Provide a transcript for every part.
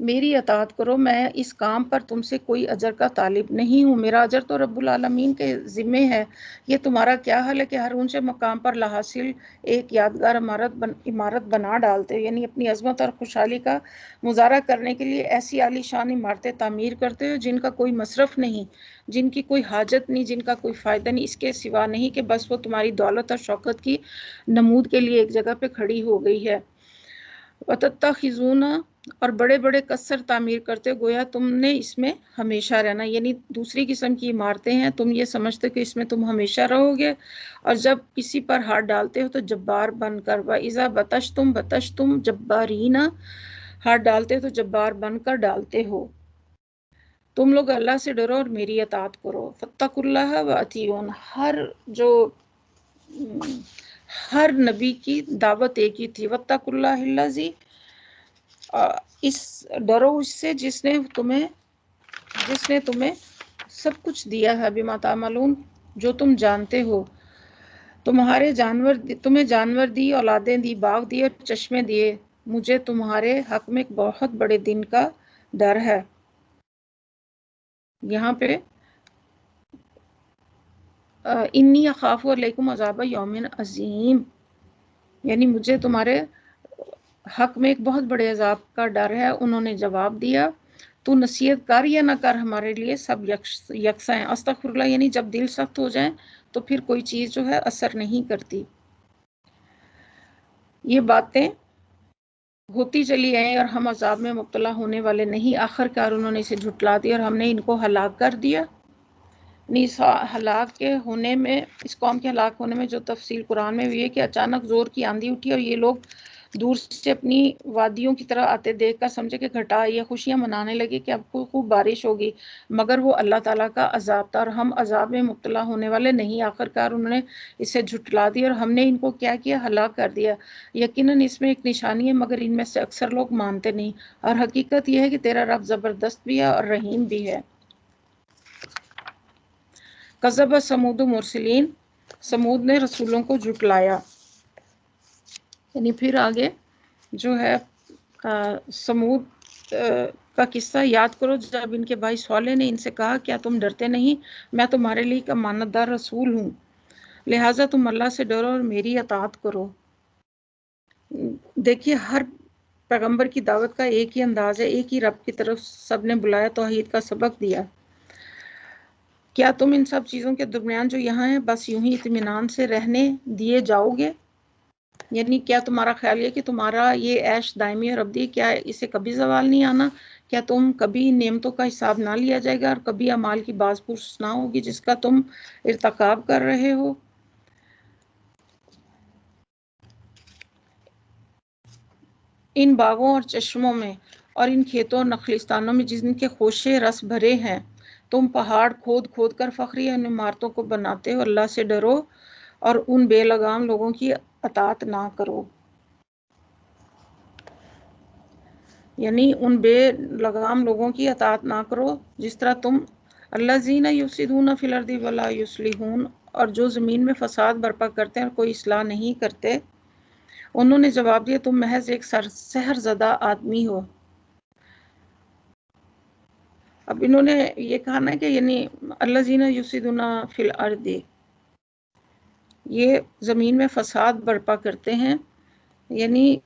میری اطاعت کرو، میں اس کام پر تم سے کوئی اجر کا طالب نہیں ہوں، میرا اجر تو رب العالمین کے ذمے ہے۔ یہ تمہارا کیا حال ہے کہ ہر اونچے مقام پر لاحاصل ایک یادگار عمارت بنا ڈالتے ہو، یعنی اپنی عظمت اور خوشحالی کا مظاہرہ کرنے کے لیے ایسی عالی شان عمارتیں تعمیر کرتے ہو جن کا کوئی مصرف نہیں، جن کی کوئی حاجت نہیں، جن کا کوئی فائدہ نہیں، اس کے سوا نہیں کہ بس وہ تمہاری دولت اور شوکت کی نمود کے لیے ایک جگہ پہ کھڑی ہو گئی ہے۔ وَتَتَّخِذُونَ، اور بڑے بڑے قصر تعمیر کرتے ہو گویا تم نے اس میں ہمیشہ رہنا، یعنی دوسری قسم کی عمارتیں ہیں، تم یہ سمجھتے ہو کہ اس میں تم ہمیشہ رہو گے، اور جب کسی پر ہاتھ ڈالتے ہو تو جبار بن کر، وَإِذَا بَطَشْتُمْ بَطَشْتُمْ جَبَّارِينَ، ہاتھ ڈالتے ہو تو جبار بن کر ڈالتے ہو۔ تم لوگ اللہ سے ڈرو اور میری اطاعت کرو، فَاتَّقُوا اللَّهَ وَأَطِیعُونِ۔ ہر نبی کی دعوت ایک ہی تھی، وَاتَّقُوا اللَّهَ الَّذِی، اس ڈرو اس سے جس نے تمہیں سب کچھ دیا ہے، بما تعملون، جو تم جانتے ہو، تمہیں جانور دی، اولادیں دی، باغ دیے اور چشمے دیے، مجھے تمہارے حق میں ایک بہت بڑے دن کا ڈر ہے۔ یہاں پہ انی اخاف علیکم عذاب یوم عظیم، یعنی مجھے تمہارے حق میں ایک بہت بڑے عذاب کا ڈر ہے۔ انہوں نے جواب دیا، تو نصیحت کر یا نہ کر، ہمارے لیے سب یکساں ہیں۔ استغفر اللہ، یعنی جب دل سخت ہو جائیں تو پھر کوئی چیز جو ہے اثر نہیں کرتی۔ یہ باتیں ہوتی چلی آئیں اور ہم عذاب میں مبتلا ہونے والے نہیں، آخر کار انہوں نے اسے جھٹلا دیا اور ہم نے ان کو ہلاک کر دیا۔ ہلاک کے ہونے میں، اس قوم کے ہلاک ہونے میں جو تفصیل قرآن میں ہوئی ہے کہ اچانک زور کی آندھی اٹھی اور یہ لوگ دور سے اپنی وادیوں کی طرح آتے دیکھ کر سمجھے کہ گھٹا آئی ہے، خوشیاں منانے لگے کہ اب خوب بارش ہوگی، مگر وہ اللہ تعالیٰ کا عذاب تھا اور ہم عذاب میں مبتلا ہونے والے نہیں۔ آخر کار انہوں نے اسے جھٹلا دیا اور ہم نے ان کو کیا کیا، ہلاک کر دیا۔ یقیناً اس میں ایک نشانی ہے مگر ان میں سے اکثر لوگ مانتے نہیں، اور حقیقت یہ ہے کہ تیرا رب زبردست بھی ہے اور رحیم بھی ہے۔ کذب ثمود مرسلین، سمود نے رسولوں کو جھٹلایا، یعنی پھر آگے جو ہے سمود کا قصہ یاد کرو، جب ان کے بھائی صالح نے ان سے کہا کیا تم ڈرتے نہیں، میں تمہارے لیے ایک امانت دار رسول ہوں، لہٰذا تم اللہ سے ڈرو اور میری اطاعت کرو۔ دیکھیے ہر پیغمبر کی دعوت کا ایک ہی انداز ہے، ایک ہی رب کی طرف سب نے بلایا، توحید کا سبق دیا۔ کیا تم ان سب چیزوں کے درمیان جو یہاں ہیں بس یوں ہی اطمینان سے رہنے دیے جاؤ گے؟ یعنی کیا تمہارا خیال ہے کہ تمہارا یہ عیش دائمی اور ابدی، کیا اسے کبھی زوال نہیں آنا؟ کیا تم کبھی ان نعمتوں کا حساب نہ لیا جائے گا اور کبھی اعمال کی باز پرس نہ ہوگی جس کا تم ارتکاب کر رہے ہو؟ ان باغوں اور چشموں میں اور ان کھیتوں اور نخلستانوں میں جن کے خوشے رس بھرے ہیں، تم پہاڑ کھود کھود کر فخری ان عمارتوں کو بناتے ہو، اللہ سے ڈرو اور ان بے لگام لوگوں کی اطاعت نہ کرو۔ یعنی ان بے لگام لوگوں کی اطاعت نہ کرو جس طرح تم الذین یفسدون فی الارض ولا یصلحون، اور جو زمین میں فساد برپا کرتے ہیں اور کوئی اصلاح نہیں کرتے۔ انہوں نے جواب دیا، تم محض ایک سحر زدہ آدمی ہو۔ اب انہوں نے یہ کہا نا کہ یعنی الذین یفسدون فی الارض، یہ زمین میں فساد برپا کرتے ہیں، یعنی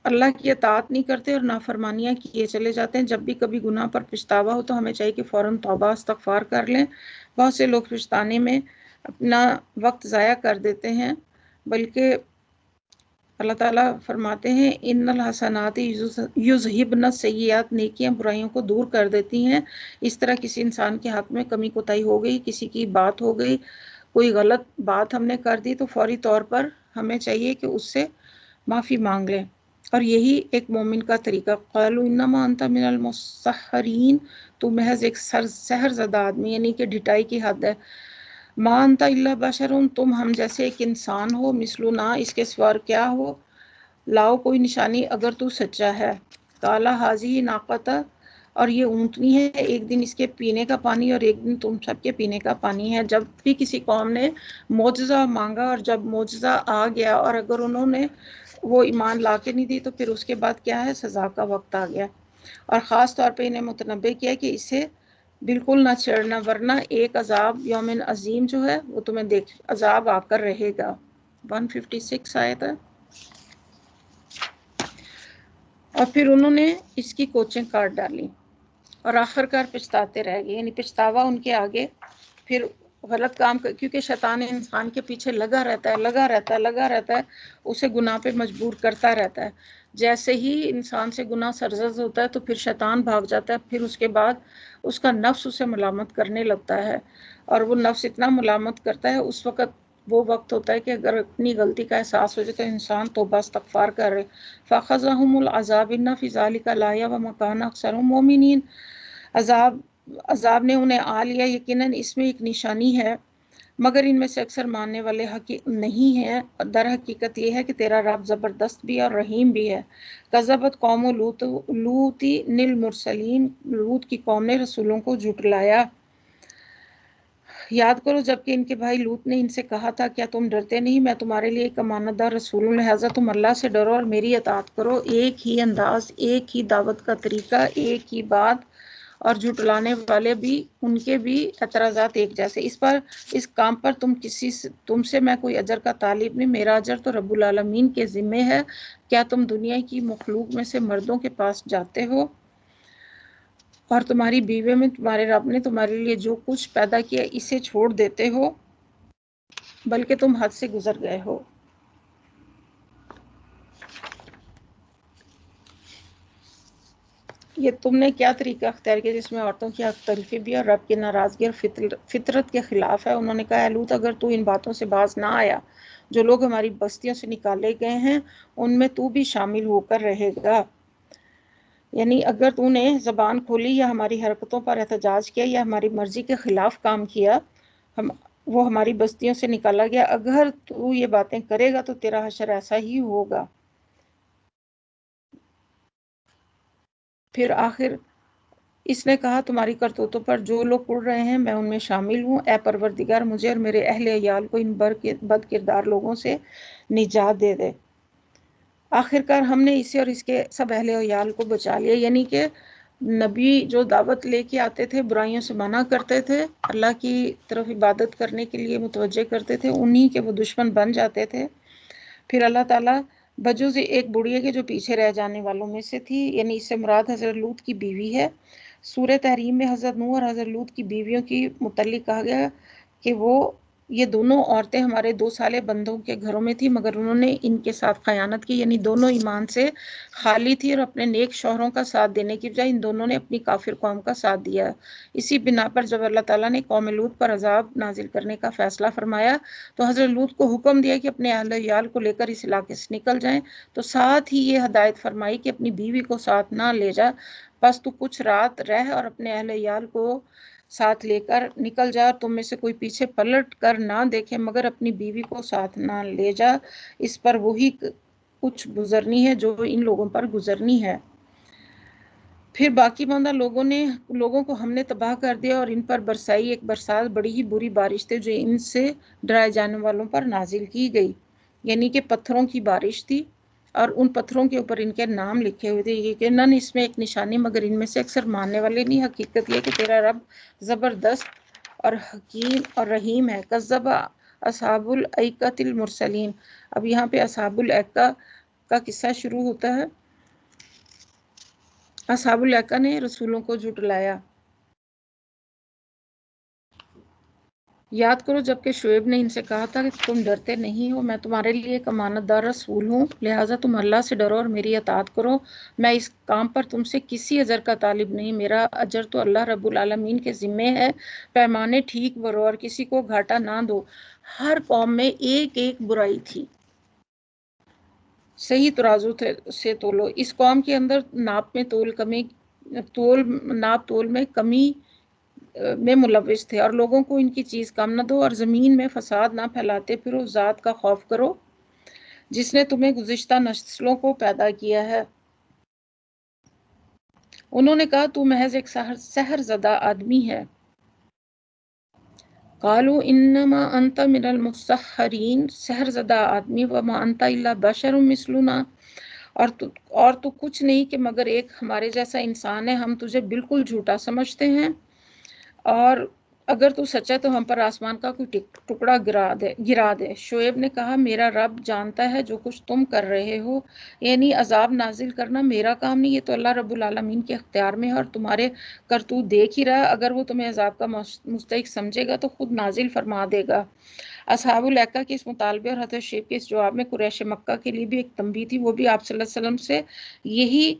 اللہ کی اطاعت نہیں کرتے اور نافرمانیاں کیے چلے جاتے ہیں۔ جب بھی کبھی گناہ پر پچھتاوا ہو تو ہمیں چاہیے کہ فوراً توبہ استغفار کر لیں۔ بہت سے لوگ پچھتانے میں اپنا وقت ضائع کر دیتے ہیں، بلکہ اللہ تعالیٰ فرماتے ہیں ان الحسنات یذہبن السیئات، نیکیاں برائیوں کو دور کر دیتی ہیں۔ اس طرح کسی انسان کے حق میں کمی کوتاہی ہو گئی، کسی کی بات ہو گئی، کوئی غلط بات ہم نے کر دی تو فوری طور پر ہمیں چاہیے کہ اس سے معافی مانگ لیں، اور یہی ایک مومن کا طریقہ۔ قالوا انما انت من المسحرین، تو محض ایک سحر زدہ آدمی، یعنی کہ ڈھٹائی کی حد ہے۔ ما انت الا بشر، تم ہم جیسے ایک انسان ہو، مثلنا، اس کے سوا کیا ہو، لاؤ کوئی نشانی اگر تو سچا ہے۔ قالا ھذہ ناقۃ، اور یہ اونٹنی ہے، ایک دن اس کے پینے کا پانی اور ایک دن تم سب کے پینے کا پانی ہے۔ جب بھی کسی قوم نے معجزہ مانگا اور جب معجزہ آ گیا اور اگر انہوں نے وہ ایمان لا کے نہیں دی تو پھر اس کے بعد کیا ہے، سزا کا وقت آ گیا۔ اور خاص طور پہ انہیں متنبہ کیا کہ اسے بالکل نہ چھیڑنا ورنہ ایک عذاب یوم عظیم جو ہے وہ تمہیں عذاب آ کر رہے گا۔ 156 آیت ہے۔ اور پھر انہوں نے اس کی کوچیں کاٹ ڈالی اور آخر کار پچھتاتے رہ گئے، یعنی پچھتاوا ان کے آگے پھر غلط کام کیونکہ شیطان انسان کے پیچھے لگا رہتا ہے، اسے گناہ پہ مجبور کرتا رہتا ہے۔ جیسے ہی انسان سے گناہ سرزد ہوتا ہے تو پھر شیطان بھاگ جاتا ہے، پھر اس کے بعد اس کا نفس اسے ملامت کرنے لگتا ہے، اور وہ نفس اتنا ملامت کرتا ہے اس وقت وہ وقت ہوتا ہے کہ اگر اپنی غلطی کا احساس ہو جائے تو انسان توبہ استغفار کر رہے۔ فَأَخَذَهُمُ الْعَذَابُ إِنَّ فِي ذَلِكَ لَآيَةً وَمَا كَانَ أَكْثَرُهُم مُؤْمِنِينَ۔ عذاب نے انہیں آ لیا، یقیناً اس میں ایک نشانی ہے مگر ان میں سے اکثر ماننے والے نہیں ہیں۔ در حقیقت یہ ہے کہ تیرا رب زبردست بھی اور رحیم بھی ہے۔ کذبت قوم لوط المرسلین، لوط کی قوم نے رسولوں کو جھٹلایا۔ یاد کرو جبکہ ان کے بھائی لوط نے ان سے کہا تھا کیا تم ڈرتے نہیں، میں تمہارے لیے ایک امانت دار رسول ہوں، لہٰذا تم اللہ سے ڈرو اور میری اطاعت کرو۔ ایک ہی انداز، ایک ہی دعوت کا طریقہ، ایک ہی بات، اور جھٹلانے والے بھی ان کے بھی اعتراضات ایک جیسے۔ اس کام پر تم سے میں کوئی اجر کا طالب نہیں، میرا اجر تو رب العالمین کے ذمے ہے۔ کیا تم دنیا کی مخلوق میں سے مردوں کے پاس جاتے ہو اور تمہاری بیوی میں تمہارے رب نے تمہارے لیے جو کچھ پیدا کیا اسے چھوڑ دیتے ہو، بلکہ تم حد سے گزر گئے ہو۔ یہ تم نے کیا طریقہ اختیار کیا جس میں عورتوں کی حق تلفی بھی اور رب کی ناراضگی اور فطرت کے خلاف ہے۔ انہوں نے کہا اے لوط اگر تو ان باتوں سے باز نہ آیا جو لوگ ہماری بستیوں سے نکالے گئے ہیں ان میں تو بھی شامل ہو کر رہے گا، یعنی اگر تو نے زبان کھولی یا ہماری حرکتوں پر احتجاج کیا یا ہماری مرضی کے خلاف کام کیا، وہ ہماری بستیوں سے نکالا گیا، اگر تو یہ باتیں کرے گا تو تیرا حشر ایسا ہی ہوگا۔ پھر آخر اس نے کہا تمہاری کرتوتوں پر جو لوگ اڑ رہے ہیں میں ان میں شامل ہوں، اے پروردگار مجھے اور میرے اہل عیال کو ان بد کردار لوگوں سے نجات دے دے۔ آخر کار ہم نے اسے اور اس کے سب اہل عیال کو بچا لیا، یعنی کہ نبی جو دعوت لے کے آتے تھے، برائیوں سے منع کرتے تھے، اللہ کی طرف عبادت کرنے کے لیے متوجہ کرتے تھے، انہی کے وہ دشمن بن جاتے تھے۔ پھر اللہ تعالیٰ بجوز ایک بڑھیا کے جو پیچھے رہ جانے والوں میں سے تھی، یعنی اس سے مراد حضرت لوط کی بیوی ہے۔ سورہ تحریم میں حضرت نوح اور حضرت لوط کی بیویوں کی متعلق کہا گیا کہ یہ دونوں عورتیں ہمارے 2 سالے بندوں کے گھروں میں تھی مگر انہوں نے ان کے ساتھ خیانت کی، یعنی دونوں ایمان سے خالی تھی اور اپنے نیک شوہروں کا ساتھ دینے کی بجائے ان دونوں نے اپنی کافر قوم کا ساتھ دیا۔ اسی بنا پر جب اللہ تعالیٰ نے قوم لوط پر عذاب نازل کرنے کا فیصلہ فرمایا تو حضرت لوط کو حکم دیا کہ اپنے اہل عیال کو لے کر اس علاقے سے نکل جائیں، تو ساتھ ہی یہ ہدایت فرمائی کہ اپنی بیوی کو ساتھ نہ لے جا، بس تو کچھ رات رہ اور اپنے اہل عیال کو ساتھ لے کر نکل جا، اور تم میں سے کوئی پیچھے پلٹ کر نہ دیکھے مگر اپنی بیوی کو ساتھ نہ لے جا، اس پر وہی کچھ گزرنی ہے جو ان لوگوں پر گزرنی ہے۔ پھر باقی ماندہ لوگوں کو ہم نے تباہ کر دیا اور ان پر برسائی ایک برسات بڑی ہی بری بارش تھی جو ان سے ڈرائے جانے والوں پر نازل کی گئی، یعنی کہ پتھروں کی بارش تھی اور ان پتھروں کے اوپر ان کے نام لکھے ہوئے تھے، یقیناً اس میں ایک نشانی مگر ان میں سے اکثر ماننے والے نہیں۔ حقیقت یہ کہ تیرا رب زبردست اور حکیم اور رحیم ہے۔ کذب اصحاب الایکۃ المرسلین، اب یہاں پہ اصحاب الایکہ کا قصہ شروع ہوتا ہے۔ اصحاب الایکہ نے رسولوں کو جھٹلایا۔ یاد کرو جبکہ شعیب نے ان سے کہا تھا کہ تم ڈرتے نہیں ہو، میں تمہارے لیے ایک امانت دار رسول ہوں، لہٰذا تم اللہ سے ڈرو اور میری اطاعت کرو، میں اس کام پر تم سے کسی اجر کا طالب نہیں، میرا اجر تو اللہ رب العالمین کے ذمے ہے۔ پیمانے ٹھیک بھرو اور کسی کو گھاٹا نہ دو۔ ہر قوم میں ایک ایک برائی تھی، صحیح ترازو سے تولو۔ اس قوم کے اندر ناپ تول میں کمی میں ملوث تھے، اور لوگوں کو ان کی چیز کم نہ دو اور زمین میں فساد نہ پھیلاتے پھرو، ذات کا خوف کرو جس نے تمہیں گزشتہ نسلوں کو پیدا کیا ہے۔ انہوں نے کہا تو محض ایک سحر زدہ آدمی ہے۔ قالوا انما انت من المسحرین، سحر زدہ آدمی، وما انت الا بشر مثلنا، اور تو کچھ نہیں کہ مگر ایک ہمارے جیسا انسان ہے، ہم تجھے بالکل جھوٹا سمجھتے ہیں، اور اگر تو سچا تو ہم پر آسمان کا کوئی ٹکڑا گرا دے۔ شعیب نے کہا میرا رب جانتا ہے جو کچھ تم کر رہے ہو، یعنی عذاب نازل کرنا میرا کام نہیں، یہ تو اللہ رب العالمین کے اختیار میں ہے، اور تمہارے کرتوت دیکھ ہی رہا، اگر وہ تمہیں عذاب کا مستحق سمجھے گا تو خود نازل فرما دے گا۔ اصحاب الایکہ کے اس مطالبے اور حضرت شعیب کے اس جواب میں قریش مکہ کے لیے بھی ایک تنبیہ تھی، وہ بھی آپ صلی اللہ علیہ وسلم سے یہی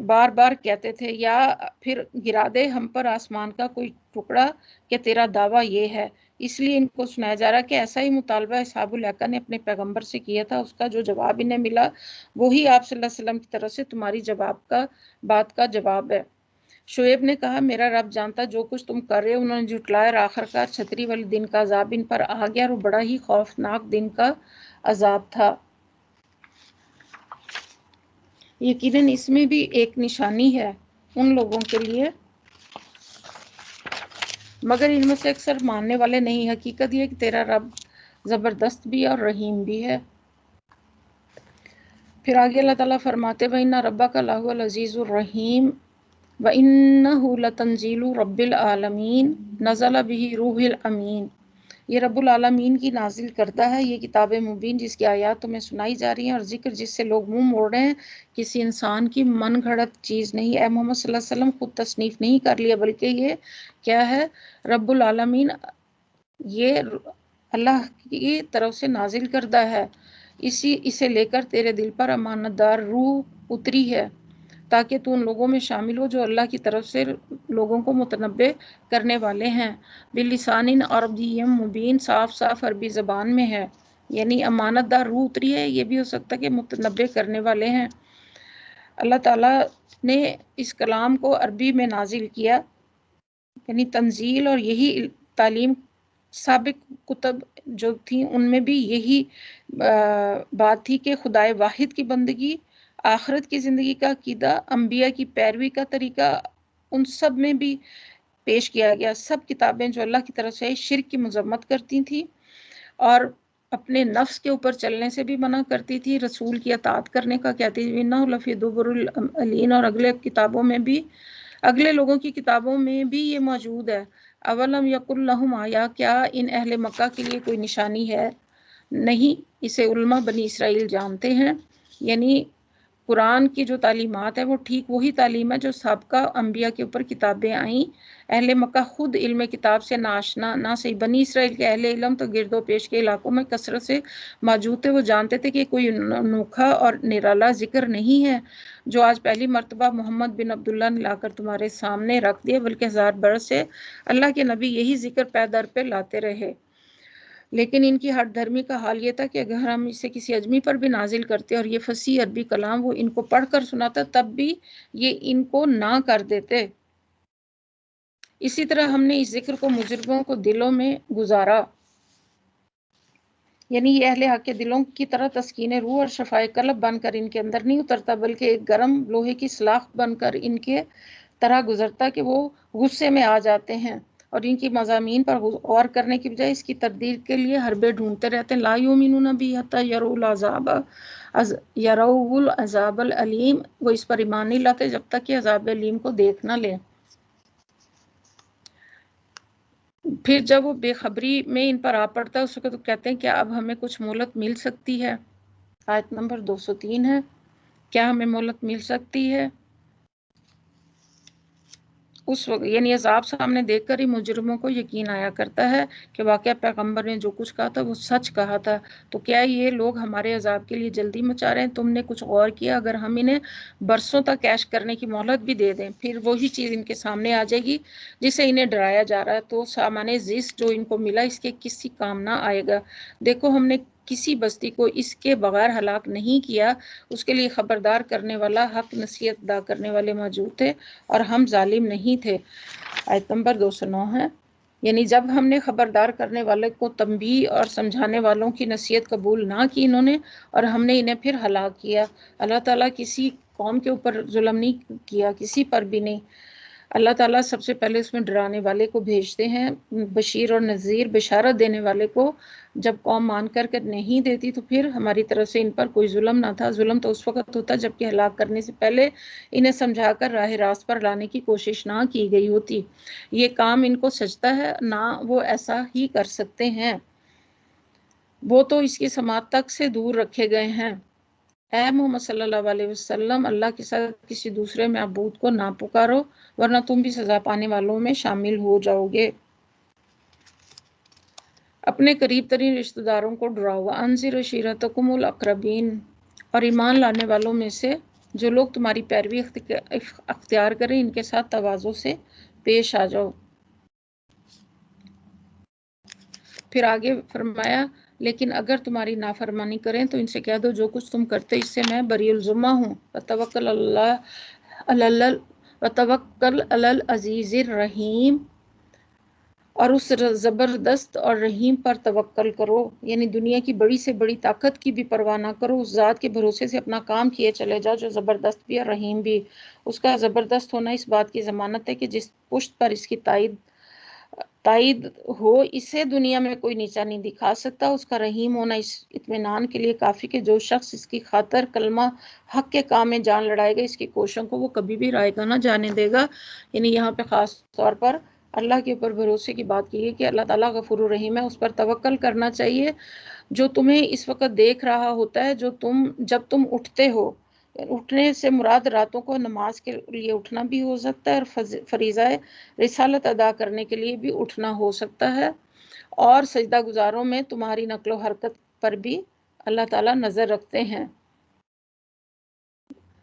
بار بار کہتے تھے، یا پھر گرا دے ہم پر آسمان کا کوئی ٹکڑا کہ تیرا دعویٰ یہ ہے۔ اس لیے ان کو سنایا جا رہا کہ ایسا ہی مطالبہ اصحاب الایکہ نے اپنے پیغمبر سے کیا تھا، اس کا جو جواب انہیں ملا وہی آپ صلی اللہ علیہ وسلم کی طرف سے تمہاری بات کا جواب ہے۔ شعیب نے کہا میرا رب جانتا جو کچھ تم کر رہے ہو۔ انہوں نے جھٹلایا اور آخرکار چھتری والے دن کا عذاب ان پر آ گیا، اور وہ بڑا ہی خوفناک دن کا عذاب تھا۔ یقیناً اس میں بھی ایک نشانی ہے ان لوگوں کے لیے، مگر ان میں سے اکثر ماننے والے نہیں۔ حقیقت یہ کہ تیرا رب زبردست بھی اور رحیم بھی ہے۔ پھر آگے اللہ تعالیٰ فرماتے وَإِنَّ رَبَّكَ لَهُوَ الْعَزِيزُ الرَّحِيمُ وَإِنَّهُ لَتَنزِيلُ رَبِّ الْعَالَمِينَ نَزَلَ بِهِ روح الْأَمِينُ۔ یہ رب العالمین کی نازل کرتا ہے، یہ کتاب مبین جس کی آیات تمہیں سنائی جا رہی ہیں، اور ذکر جس سے لوگ منہ موڑ رہے ہیں، کسی انسان کی من گھڑت چیز نہیں۔ اے محمد صلی اللہ علیہ وسلم خود تصنیف نہیں کر لیا، بلکہ یہ کیا ہے؟ رب العالمین یہ اللہ کی طرف سے نازل کردہ ہے، اسے لے کر تیرے دل پر امانت دار روح اتری ہے تاکہ تو ان لوگوں میں شامل ہو جو اللہ کی طرف سے لوگوں کو متنبع کرنے والے ہیں، بلسان عربی مبین، صاف عربی زبان میں ہے۔ یعنی امانت دار روح اتری ہے، یہ بھی ہو سکتا ہے کہ متنبع کرنے والے ہیں۔ اللہ تعالیٰ نے اس کلام کو عربی میں نازل کیا، یعنی تنزیل، اور یہی تعلیم سابق کتب جو تھیں ان میں بھی یہی بات تھی کہ خدائے واحد کی بندگی، آخرت کی زندگی کا عقیدہ، انبیاء کی پیروی کا طریقہ، ان سب میں بھی پیش کیا گیا۔ سب کتابیں جو اللہ کی طرف سے شرک کی مذمت کرتی تھیں اور اپنے نفس کے اوپر چلنے سے بھی منع کرتی تھی، رسول کی اطاعت کرنے کا کہتی تھی، اِنَّهُ لَفِي دُبُرِ الْأَوَّلِينَ، اور اگلے کتابوں میں بھی، اگلے لوگوں کی کتابوں میں بھی یہ موجود ہے۔ اولم یقل لہم، آیا کیا ان اہل مکہ کے لیے کوئی نشانی ہے؟ نہیں، اسے علماء بنی اسرائیل جانتے ہیں، یعنی قرآن کی جو تعلیمات ہے وہ ٹھیک وہی تعلیم ہے جو سابقہ انبیاء کے اوپر کتابیں آئیں۔ اہل مکہ خود علم کتاب سے ناشنا نہ صحیح، بنی اسرائیل کے اہل علم تو گرد و پیش کے علاقوں میں کثرت سے موجود تھے، وہ جانتے تھے کہ کوئی انوکھا اور نرالا ذکر نہیں ہے جو آج پہلی مرتبہ محمد بن عبداللہ نے لا کر تمہارے سامنے رکھ دیا، بلکہ 1000 برس سے اللہ کے نبی یہی ذکر پے در پہ لاتے رہے۔ لیکن ان کی ہٹ دھرمی کا حال یہ تھا کہ اگر ہم اسے کسی اجمی پر بھی نازل کرتے اور یہ فصیح عربی کلام وہ ان کو پڑھ کر سناتا، تب بھی یہ ان کو نہ کر دیتے۔ اسی طرح ہم نے اس ذکر کو مجرموں کو دلوں میں گزارا، یعنی یہ اہل حق کے دلوں کی طرح تسکین روح اور شفائے قلب بن کر ان کے اندر نہیں اترتا، بلکہ ایک گرم لوہے کی سلاخ بن کر ان کے طرح گزرتا کہ وہ غصے میں آ جاتے ہیں، اور ان کی مضامین پر غور کرنے کی بجائے اس کی تردید کے لیے حربے ڈھونڈتے رہتے ہیں۔ لا یؤمنون بہ حتی یروا العذاب العلیم، وہ اس پر ایمان نہیں لاتے جب تک کہ عذاب علیم کو دیکھ نہ لیں۔ پھر جب وہ بے خبری میں ان پر آ پڑتا ہے اس وقت تو کہتے ہیں کیا اب ہمیں کچھ مہلت مل سکتی ہے؟ آیت نمبر 203 ہے، کیا ہمیں مہلت مل سکتی ہے؟ اس وقت یعنی عذاب سامنے دیکھ کر ہی مجرموں کو یقین آیا کرتا ہے کہ واقعہ پیغمبر نے جو کچھ کہا تھا وہ سچ کہا تھا۔ تو کیا یہ لوگ ہمارے عذاب کے لیے جلدی مچا رہے ہیں؟ تم نے کچھ غور کیا؟ اگر ہم انہیں برسوں تک عیش کرنے کی مہلت بھی دے دیں، پھر وہی چیز ان کے سامنے آ جائے گی جسے انہیں ڈرایا جا رہا ہے، تو سامان زیست جو ان کو ملا اس کے کسی کام نہ آئے گا۔ دیکھو ہم نے کسی بستی کو اس کے بغیر ہلاک نہیں کیا، اس کے لیے خبردار کرنے والا، حق نصیحت ادا کرنے والے موجود تھے، اور ہم ظالم نہیں تھے۔ آیت نمبر 209 ہے، یعنی جب ہم نے خبردار کرنے والے کو تنبیہ اور سمجھانے والوں کی نصیحت قبول نہ کی انہوں نے، اور ہم نے انہیں پھر ہلاک کیا۔ اللہ تعالیٰ کسی قوم کے اوپر ظلم نہیں کیا، کسی پر بھی نہیں۔ اللہ تعالیٰ سب سے پہلے اس میں ڈرانے والے کو بھیجتے ہیں، بشیر اور نذیر، بشارت دینے والے کو۔ جب قوم مان کر نہیں دیتی تو پھر ہماری طرف سے ان پر کوئی ظلم نہ تھا۔ ظلم تو اس وقت ہوتا جب کہ ہلاک کرنے سے پہلے انہیں سمجھا کر راہ راست پر لانے کی کوشش نہ کی گئی ہوتی۔ یہ کام ان کو سجتا ہے، نہ وہ ایسا ہی کر سکتے ہیں، وہ تو اس کی سماعت تک سے دور رکھے گئے ہیں۔ اے محمد صلی اللہ علیہ وسلم، اللہ کے ساتھ کسی دوسرے معبود کو نہ پکارو، ورنہ تم بھی سزا پانے والوں میں شامل ہو جاؤ گے۔ اپنے قریب ترین رشتہ داروں کو ڈراؤ، وَأَنذِرْ عَشِيرَتَكُمُ الْأَقْرَبِينَ، اور ایمان لانے والوں میں سے جو لوگ تمہاری پیروی اختیار کریں ان کے ساتھ تواضع سے پیش آ جاؤ۔ پھر آگے فرمایا لیکن اگر تمہاری نافرمانی کریں تو ان سے کہہ دو جو کچھ تم کرتے اس سے میں بری الذمہ ہوں، وتوکل علی العزیز الرحیم، اور اس زبردست اور رحیم پر توکل کرو، یعنی دنیا کی بڑی سے بڑی طاقت کی بھی پرواہ نہ کرو، اس ذات کے بھروسے سے اپنا کام کیے چلے جاؤ جو زبردست بھی اور رحیم بھی۔ اس کا زبردست ہونا اس بات کی ضمانت ہے کہ جس پشت پر اس کی تائید ہو اسے دنیا میں کوئی نیچا نہیں دکھا سکتا۔ اس کا رحیم ہونا اس اطمینان کے لیے کافی کہ جو شخص اس کی خاطر کلمہ حق کے کام میں جان لڑائے گا اس کی کوششوں کو وہ کبھی بھی رائے گا نہ جانے دے گا۔ یعنی یہاں پہ خاص طور پر اللہ کے اوپر بھروسے کی بات کی ہے کہ اللہ تعالیٰ غفور الرحیم ہے، اس پر توکل کرنا چاہیے جو تمہیں اس وقت دیکھ رہا ہوتا ہے، جب تم اٹھتے ہو۔ اٹھنے سے مراد راتوں کو نماز کے لیے اٹھنا بھی ہو سکتا ہے اور فریضہ رسالت ادا کرنے کے لیے بھی اٹھنا ہو سکتا ہے، اور سجدہ گزاروں میں تمہاری نقل و حرکت پر بھی اللہ تعالیٰ نظر رکھتے ہیں۔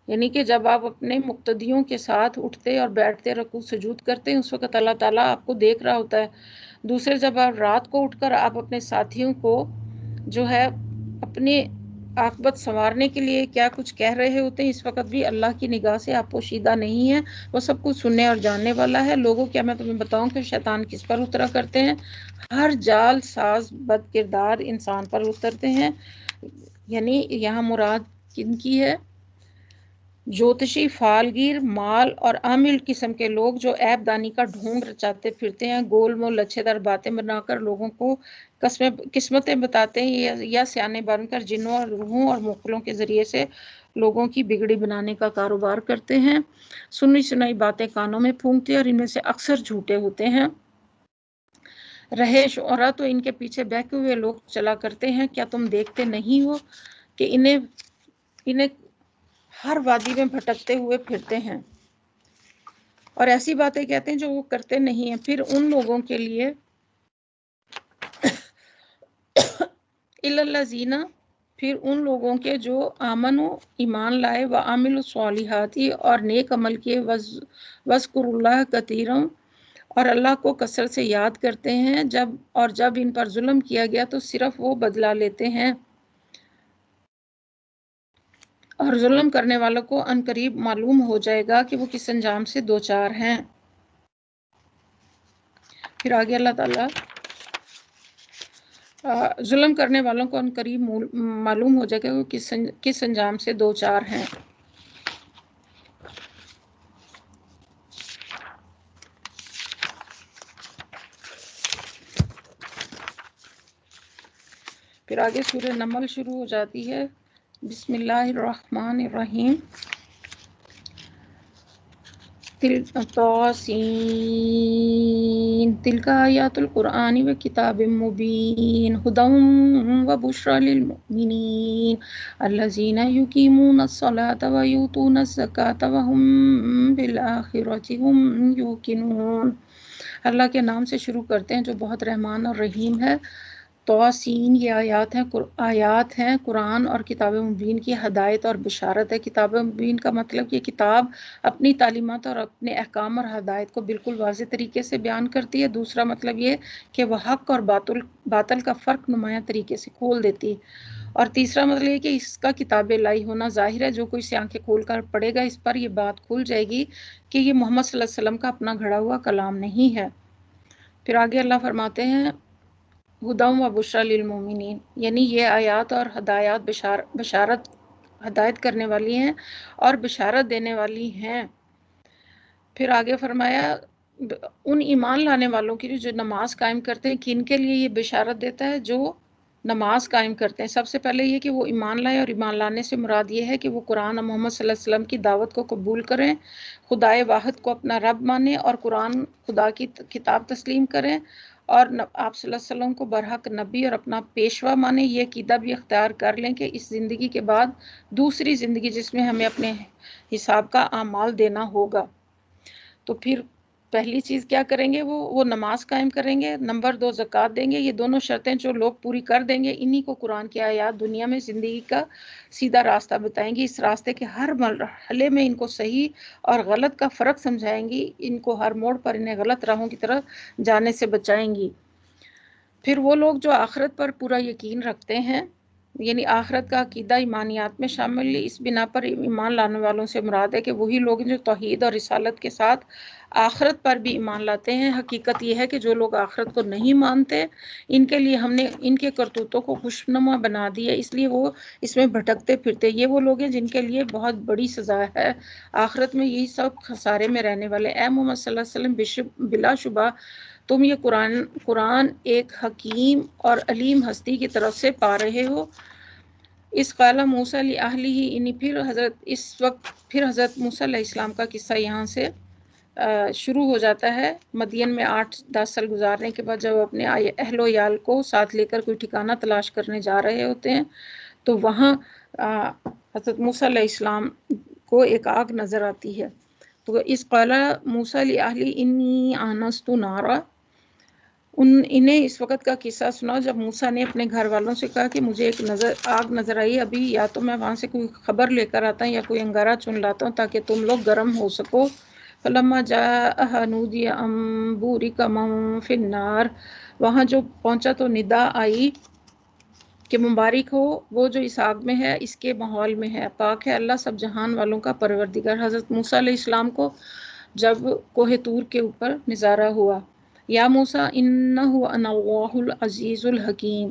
یعنی کہ جب آپ اپنے مقتدیوں کے ساتھ اٹھتے اور بیٹھتے رکوع سجود کرتے ہیں اس وقت اللہ تعالیٰ آپ کو دیکھ رہا ہوتا ہے۔ دوسرے جب آپ رات کو اٹھ کر آپ اپنے ساتھیوں کو جو ہے اپنی عاقبت سنوارنے کے لیے کیا کچھ کہہ رہے ہوتے ہیں، اس وقت بھی اللہ کی نگاہ سے آپ پوشیدہ نہیں ہیں، وہ سب کچھ سننے اور جاننے والا ہے۔ لوگوں کیا میں تمہیں بتاؤں کہ شیطان کس پر اترا کرتے ہیں؟ ہر جال ساز بد کردار انسان پر اترتے ہیں۔ یعنی یہاں مراد کن کی ہے؟ جوتشی، فالگیر، مال اور عامل قسم کے لوگ جو عیب دانی کا ڈھونگ رچاتے پھرتے ہیں، گول مول لچھے دار باتیں بنا کر لوگوں کو قسمتیں بتاتے ہیں، یا سیانے بن کر جنوں اور روحوں اور مخلوں کے ذریعے سے لوگوں کی بگڑی بنانے کا کاروبار کرتے ہیں۔ سنی سنائی باتیں کانوں میں پھونکتے اور ان میں سے اکثر جھوٹے ہوتے ہیں۔ رہے شعرا تو ان کے پیچھے بہکے ہوئے لوگ چلا کرتے ہیں، کیا تم دیکھتے نہیں ہو کہ انہیں ہر وادی میں بھٹکتے ہوئے پھرتے ہیں اور ایسی باتیں کہتے ہیں جو وہ کرتے نہیں ہیں۔ پھر ان لوگوں کے لیے الذین، پھر ان لوگوں کے جو آمنوا، ایمان لائے، وعملوا الصالحات، اور نیک عمل کیے، واذکروا اللہ کثیرا، اور اللہ کو کثرت سے یاد کرتے ہیں، جب ان پر ظلم کیا گیا تو صرف وہ بدلہ لیتے ہیں، اور ظلم کرنے والوں کو عنقریب معلوم ہو جائے گا کہ وہ کس انجام سے دوچار ہیں۔ پھر آگے اللہ تعالیٰ ظلم کرنے والوں کو عنقریب معلوم ہو جائے گا کہ وہ کس انجام سے دوچار ہیں۔ پھر آگے سورہ نمل شروع ہو جاتی ہے، بسم اللہ الرحمن الرحیم، تلک آیات القرآن و کتاب مبین ھدی و بشری للمؤمنین الذین یقیمون الصلاۃ و یؤتون الزکاۃ وهم بالآخرۃ هم یوقنون۔ اللہ کے نام سے شروع کرتے ہیں جو بہت رحمان اور رحیم ہے۔ توسین، یہ آیات ہیں قرآن اور کتاب مبین کی ہدایت اور بشارت ہے۔ کتاب مبین کا مطلب یہ کتاب اپنی تعلیمات اور اپنے احکام اور ہدایت کو بالکل واضح طریقے سے بیان کرتی ہے۔ دوسرا مطلب یہ کہ وہ حق اور باطل کا فرق نمایاں طریقے سے کھول دیتی ہے، اور تیسرا مطلب یہ کہ اس کا کتاب الہی ہونا ظاہر ہے۔ جو کوئی اسے آنکھیں کھول کر پڑھے گا اس پر یہ بات کھل جائے گی کہ یہ محمد صلی اللہ علیہ وسلم کا اپنا گھڑا ہوا کلام نہیں ہے۔ پھر آگے اللہ فرماتے ہیں ھدی و بشری للمؤمنین، یعنی یہ آیات اور ہدایت کرنے والی ہیں اور بشارت دینے والی ہیں۔ پھر آگے فرمایا ان ایمان لانے والوں کی جو نماز قائم کرتے ہیں، کن کے لیے یہ بشارت دیتا ہے؟ جو نماز قائم کرتے ہیں۔ سب سے پہلے یہ کہ وہ ایمان لائیں، اور ایمان لانے سے مراد یہ ہے کہ وہ قرآن اور محمد صلی اللہ علیہ وسلم کی دعوت کو قبول کریں، خدائے واحد کو اپنا رب مانیں، اور قرآن خدا کی کتاب تسلیم کریں، اور آپ صلی اللہ علیہ وسلم کو برحق نبی اور اپنا پیشوا مانیں۔ یہ عقیدہ بھی اختیار کر لیں کہ اس زندگی کے بعد دوسری زندگی جس میں ہمیں اپنے حساب کا اعمال دینا ہوگا۔ تو پھر پہلی چیز کیا کریں گے؟ وہ نماز قائم کریں گے۔ نمبر 2 زکوٰۃ دیں گے۔ یہ دونوں شرطیں جو لوگ پوری کر دیں گے، انہی کو قرآن کی آیات دنیا میں زندگی کا سیدھا راستہ بتائیں گی۔ اس راستے کے ہر مرحلے میں ان کو صحیح اور غلط کا فرق سمجھائیں گی، ان کو ہر موڑ پر انہیں غلط راہوں کی طرف جانے سے بچائیں گی۔ پھر وہ لوگ جو آخرت پر پورا یقین رکھتے ہیں، یعنی آخرت کا عقیدہ ایمانیات میں شامل ہے، اس بنا پر ایمان لانے والوں سے مراد ہے کہ وہی لوگ جو توحید اور رسالت کے ساتھ آخرت پر بھی ایمان لاتے ہیں۔ حقیقت یہ ہے کہ جو لوگ آخرت کو نہیں مانتے، ان کے لیے ہم نے ان کے کرتوتوں کو خوشنما بنا دیا، اس لیے وہ اس میں بھٹکتے پھرتے۔ یہ وہ لوگ ہیں جن کے لیے بہت بڑی سزا ہے آخرت میں، یہی سب خسارے میں رہنے والے۔ اے محمد صلی اللہ علیہ وسلم، بلا شبہ تم یہ قرآن ایک حکیم اور علیم ہستی کی طرف سے پا رہے ہو۔ اس قال موسیٰ لأہلہ، پھر حضرت موسیٰ علیہ السلام کا قصہ یہاں سے شروع ہو جاتا ہے۔ مدین میں 8-10 سال گزارنے کے بعد جب اپنے اہل و عیال کو ساتھ لے کر کوئی ٹھکانہ تلاش کرنے جا رہے ہوتے ہیں، تو وہاں حضرت موسیٰ علیہ السلام کو ایک آگ نظر آتی ہے۔ تو اس قال موسیٰ لأہلہ انی آنست نارا، انہیں اس وقت کا قصہ سنا جب موسیٰ نے اپنے گھر والوں سے کہا کہ مجھے ایک آگ نظر آئی، ابھی یا تو میں وہاں سے کوئی خبر لے کر آتا ہوں یا کوئی انگارہ چن لاتا ہوں تاکہ تم لوگ گرم ہو سکو۔ فلما جاءها نودی ان بورک من فی النار، وہاں جو پہنچا تو ندا آئی کہ مبارک ہو وہ جو اس آگ میں ہے، اس کے ماحول میں ہے، پاک ہے اللہ سب جہان والوں کا پروردگار۔ حضرت موسیٰ علیہ السلام کو جب کوہ طور کے اوپر نظارہ ہوا، یا موسیٰ انہ انا اللہ العزیز الحکیم،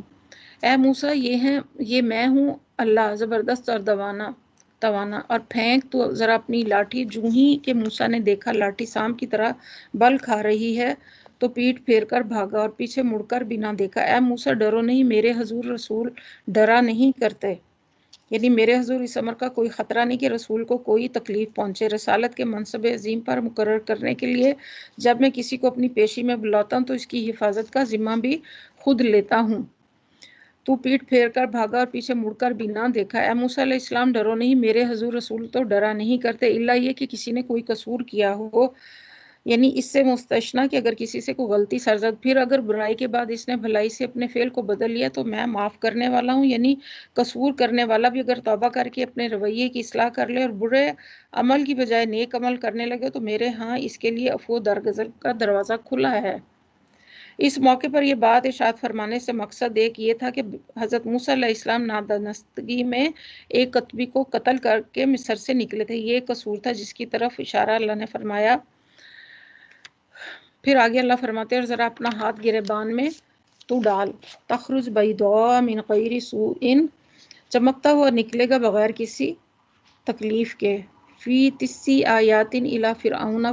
اے موسیٰ یہ میں ہوں اللہ زبردست اور توانا، اور پھینک تو ذرا اپنی لاٹھی۔ جو ہی کہ موسیٰ نے دیکھا لاٹھی سام کی طرح بل کھا رہی ہے تو پیٹ پھیر کر بھاگا اور پیچھے مڑ کر بھی نہ دیکھا۔ اے موسیٰ ڈرو نہیں، میرے حضور رسول ڈرا نہیں کرتے، یعنی میرے حضور اس امر کا کوئی خطرہ نہیں کہ رسول کو کوئی تکلیف پہنچے۔ رسالت کے منصب عظیم پر مقرر کرنے کے لیے جب میں کسی کو اپنی پیشی میں بلاتا ہوں تو اس کی حفاظت کا ذمہ بھی خود لیتا ہوں۔ تو پیٹ پھیر کر بھاگا اور پیچھے مڑ کر بھی نہ دیکھا۔ اے موسیٰ علیہ السلام ڈرو نہیں، میرے حضور رسول تو ڈرا نہیں کرتے، الا یہ کہ کسی نے کوئی قصور کیا ہو، یعنی اس سے مستثنیٰ کہ اگر کسی سے کوئی غلطی سرزد، پھر اگر برائی کے بعد اس نے بھلائی سے اپنے فعل کو بدل لیا تو میں معاف کرنے والا ہوں۔ یعنی قصور کرنے والا بھی اگر توبہ کر کے اپنے رویے کی اصلاح کر لے اور برے عمل کی بجائے نیک عمل کرنے لگے تو میرے ہاں اس کے لیے عفو درگزر کا دروازہ کھلا ہے۔ اس موقع پر یہ بات ارشاد فرمانے سے مقصد ایک یہ تھا کہ حضرت موسیٰ علیہ السلام نادانستگی میں ایک کتبی کو قتل کر کے مصر سے نکلے تھے، یہ قصور تھا جس کی طرف اشارہ اللہ نے فرمایا۔ پھر آگے اللہ فرماتے ہیں اور ذرا اپنا ہاتھ گریبان میں تو ڈال، تخرج بیضاء من غیر سوء، چمکتا ہوا نکلے گا بغیر کسی تکلیف کے، فی 9 آیات الی فرعون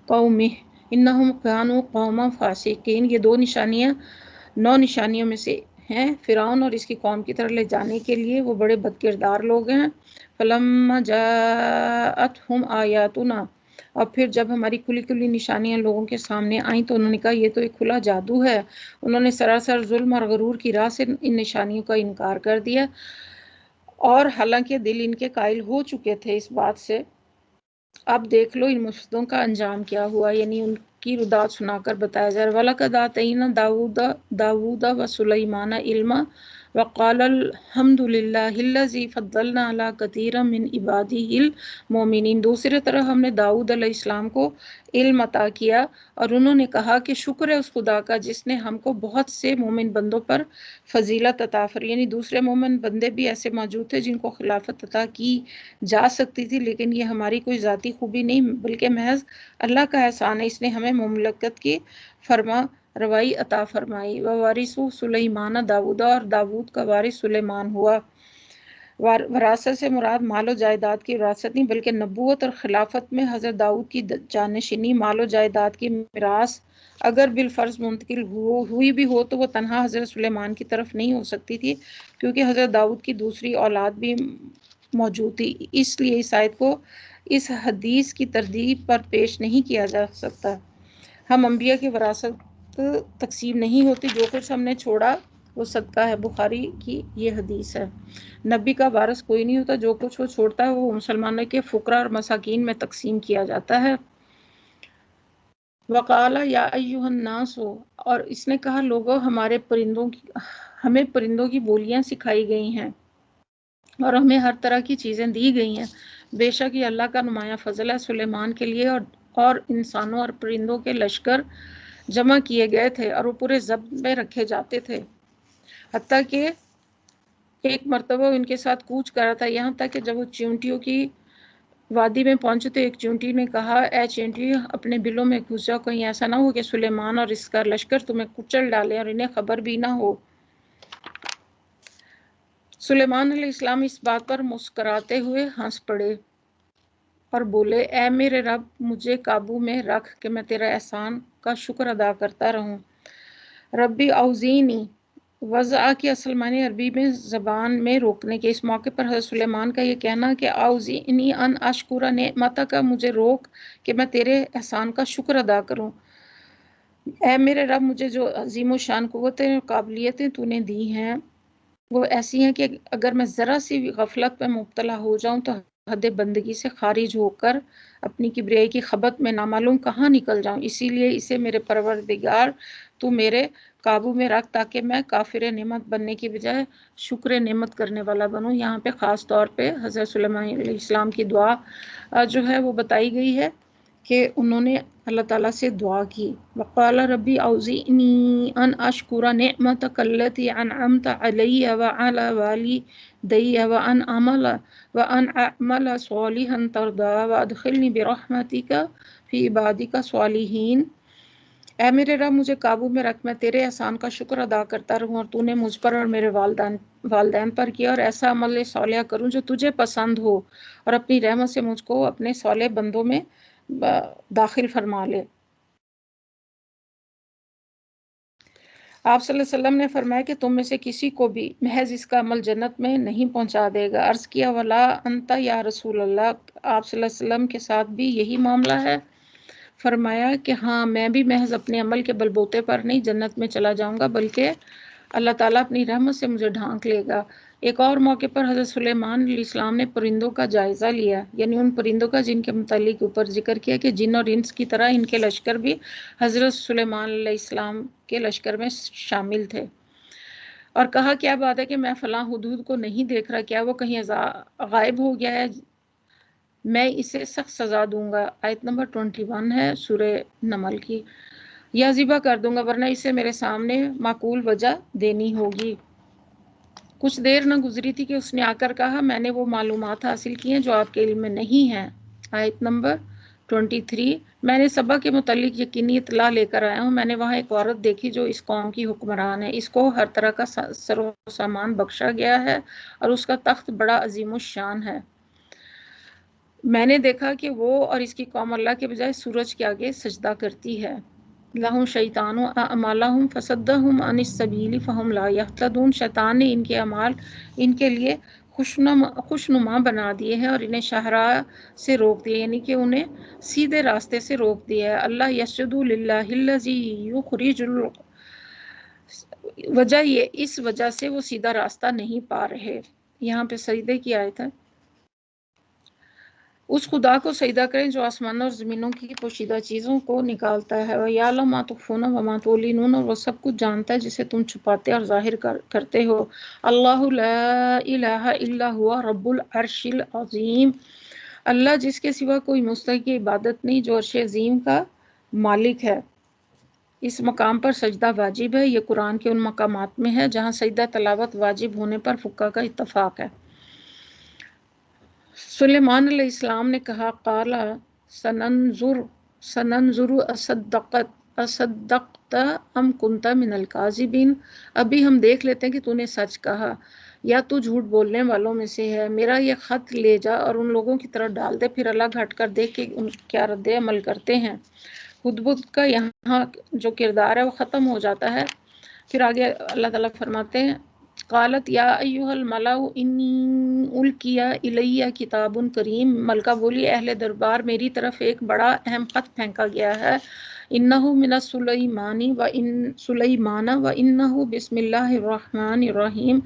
قومہ انہم کانوا قوما فاسقین، یہ 9 نشانیوں میں سے ہیں فرعون اور اس کی قوم کی طرف لے جانے کے لیے، وہ بڑے بد کردار لوگ ہیں۔ فلما جاءتہم آیاتنا، اور پھر جب ہماری کھلی کھلی نشانیاں لوگوں کے سامنے آئیں تو انہوں نے کہا یہ تو ایک کھلا جادو ہے، انہوں نے سراسر ظلم اور غرور کی راہ سے ان نشانیوں کا انکار کر دیا، اور حالانکہ دل ان کے قائل ہو چکے تھے اس بات سے۔ اب دیکھ لو ان مفسدوں کا انجام کیا ہوا، یعنی ان کی ردات سنا کر بتایا جا رہا ہے۔ وَلَقَدْ آتَيْنَا داؤد وسلیمان علما وقال الحمد للہ الذی فضلنا علی کثیر من عبادہ المؤمنین، دوسری طرف ہم نے داؤد علیہ السلام کو علم عطا کیا اور انہوں نے کہا کہ شکر ہے اس خدا کا جس نے ہم کو بہت سے مومن بندوں پر فضیلت عطا فرمائی، یعنی دوسرے مومن بندے بھی ایسے موجود تھے جن کو خلافت عطا کی جا سکتی تھی، لیکن یہ ہماری کوئی ذاتی خوبی نہیں بلکہ محض اللہ کا احسان ہے، اس نے ہمیں مملکت کی فرما روائی عطا فرمائی۔ ووارث سلیمان داؤد، اور داؤد کا وارث سلیمان ہوا۔ وراثت سے مراد مال و جائیداد کی وراثت نہیں بلکہ نبوت اور خلافت میں حضرت داؤد کی جانشینی، مال و جائیداد کی میراث اگر بالفرض منتقل ہوئی بھی ہو تو وہ تنہا حضرت سلیمان کی طرف نہیں ہو سکتی تھی، کیونکہ حضرت داؤد کی دوسری اولاد بھی موجود تھی۔ اس لیے اس آیت کو اس حدیث کی تردید پر پیش نہیں کیا جا سکتا۔ ہم انبیاء کی وراثت تقسیم نہیں ہوتی، جو کچھ ہم نے چھوڑا وہ صدقہ ہے، بخاری کی یہ حدیث ہے۔ نبی کا وارث کوئی نہیں ہوتا، جو کچھ وہ چھوڑتا ہے وہ مسلمانوں کے فقراء اور مساکین میں تقسیم کیا جاتا ہے۔ وقال یا ایھا الناس، اور اس نے کہا لوگوں ہمیں پرندوں کی بولیاں سکھائی گئی ہیں اور ہمیں ہر طرح کی چیزیں دی گئی ہیں، بے شک یہ اللہ کا نمایاں فضل ہے۔ سلیمان کے لیے اور انسانوں اور پرندوں کے لشکر جمع کیے گئے تھے اور وہ پورے ضبط میں رکھے جاتے تھے، حتیٰ کہ ایک مرتبہ ان کے ساتھ کوچ کرا تھا، یہاں تک کہ جب وہ چیونٹیوں کی وادی میں پہنچے تو ایک چیونٹی نے کہا اے چیونٹی اپنے بلوں میں گھس جاؤ، کہیں ایسا نہ ہو کہ سلیمان اور اس کا لشکر تمہیں کچل ڈالے اور انہیں خبر بھی نہ ہو۔ سلیمان علیہ السلام اس بات پر مسکراتے ہوئے ہنس پڑے اور بولے اے میرے رب مجھے قابو میں رکھ کہ میں تیرا احسان کا شکر ادا کرتا رہوں۔ ربی اوزینی، وضع کی اصل معنی عربی میں زبان میں روکنے کے۔ اس موقع پر حضرت سلیمان کا یہ کہنا کہ اوزینی ان اشکر نعمتک، مجھے روک کہ میں تیرے احسان کا شکر ادا کروں۔ اے میرے رب مجھے جو عظیم و شان قوتیں اور قابلیتیں تو نے دی ہیں وہ ایسی ہیں کہ اگر میں ذرا سی بھی غفلت میں مبتلا ہو جاؤں تو حد بندگی سے خارج ہو کر اپنی کبریائی کی خبت میں نامعلوم کہاں نکل جاؤں، اسی لیے اسے میرے پروردگار تو میرے قابو میں رکھ تاکہ میں کافر نعمت بننے کی بجائے شکر نعمت کرنے والا بنوں۔ یہاں پہ خاص طور پہ حضرت سلیمان علیہ السلام کی دعا جو ہے وہ بتائی گئی ہے کہ انہوں نے اللہ تعالیٰ سے دعا کی۔ وقال ربی اوزعنی ان اشکر نعمتک التی انعمت علی وعلی والدی وان اعمل صالحا ترضیہ وادخلنی برحمتک فی عبادک الصالحین۔ اے میرے رب مجھے قابو میں رکھ، میں تیرے احسان کا شکر ادا کرتا رہوں اور تو نے مجھ پر اور میرے والدین پر کیا، اور ایسا عمل صالح کروں جو تجھے پسند ہو، اور اپنی رحمت سے مجھ کو اپنے صالح بندوں میں داخل فرما لے۔ آپ صلی اللہ علیہ وسلم نے فرمایا کہ تم میں سے کسی کو بھی محض اس کا عمل جنت میں نہیں پہنچا دے گا۔ عرض کیا ولا انت یا رسول اللہ، آپ صلی اللہ علیہ وسلم کے ساتھ بھی یہی معاملہ ہے؟ فرمایا کہ ہاں میں بھی محض اپنے عمل کے بلبوتے پر نہیں جنت میں چلا جاؤں گا، بلکہ اللہ تعالیٰ اپنی رحمت سے مجھے ڈھانک لے گا۔ ایک اور موقع پر حضرت سلیمان علیہ السلام نے پرندوں کا جائزہ لیا، یعنی ان پرندوں کا جن کے متعلق اوپر ذکر کیا کہ جن اور انس کی طرح ان کے لشکر بھی حضرت سلیمان علیہ السلام کے لشکر میں شامل تھے، اور کہا کیا بات ہے کہ میں فلاں حدود کو نہیں دیکھ رہا، کیا وہ کہیں غائب ہو گیا ہے؟ میں اسے سخت سزا دوں گا۔ آیت نمبر 21 ہے سورہ نمل کی۔ یا ذبح کر دوں گا ورنہ اسے میرے سامنے معقول وجہ دینی ہوگی۔ کچھ دیر نہ گزری تھی کہ اس نے آ کر کہا میں نے وہ معلومات حاصل کی ہیں جو آپ کے علم میں نہیں ہیں۔ آیت نمبر 23 میں نے سبا کے متعلق یقینی اطلاع لے کر آیا ہوں، میں نے وہاں ایک عورت دیکھی جو اس قوم کی حکمران ہے، اس کو ہر طرح کا سر و سامان بخشا گیا ہے اور اس کا تخت بڑا عظیم الشان ہے۔ میں نے دیکھا کہ وہ اور اس کی قوم اللہ کے بجائے سورج کے آگے سجدہ کرتی ہے۔ لہم شیطان اعمالہم فصدہم عن السبیل فہم لا یہتدون، شیطان نے ان کے اعمال ان کے لیے خوشنما بنا دیے ہیں اور انہیں شاہراہ سے روک دیا، یعنی کہ انہیں سیدھے راستے سے روک دیا ہے۔ اللہ یسجدوا للہ الذی یخرج وجہ یہ اس وجہ سے وہ سیدھا راستہ نہیں پا رہے۔ یہاں پہ سجدے کی آیت ہے۔ اس خدا کو سجدہ کریں جو آسمانوں اور زمینوں کی پوشیدہ چیزوں کو نکالتا ہے، وَيَعْلَمُ مَا تُخْفُونَ وَمَا تُعْلِنُونَ، اور وہ سب کچھ جانتا ہے جسے تم چھپاتے اور ظاہر کرتے ہو۔ اللہ لا الہ الا ہوا رب العرش العظیم، اللہ جس کے سوا کوئی مستحق عبادت نہیں، جو عرش عظیم کا مالک ہے۔ اس مقام پر سجدہ واجب ہے، یہ قرآن کے ان مقامات میں ہے جہاں سجدہ تلاوت واجب ہونے پر فقہا کا اتفاق ہے۔ سلیمان علیہ السلام نے کہا قال سننظر اصدقت ام کنت من الکاذبین، ابھی ہم دیکھ لیتے ہیں کہ تو نے سچ کہا یا تو جھوٹ بولنے والوں میں سے ہے، میرا یہ خط لے جا اور ان لوگوں کی طرف ڈال دے، پھر الگ ہٹ کر دیکھ کہ ان کیا رد عمل کرتے ہیں۔ ہدبد کا یہاں جو کردار ہے وہ ختم ہو جاتا ہے۔ پھر آگے اللہ تعالیٰ فرماتے ہیں قالت یا ایھا الملأ انی القی الی کتاب کریم، ملکہ بولی اہل دربار میری طرف ایک بڑا اہم خط پھینکا گیا ہے، انہ من سلیمان و انہ بسم اللہ الرحمن الرحیم،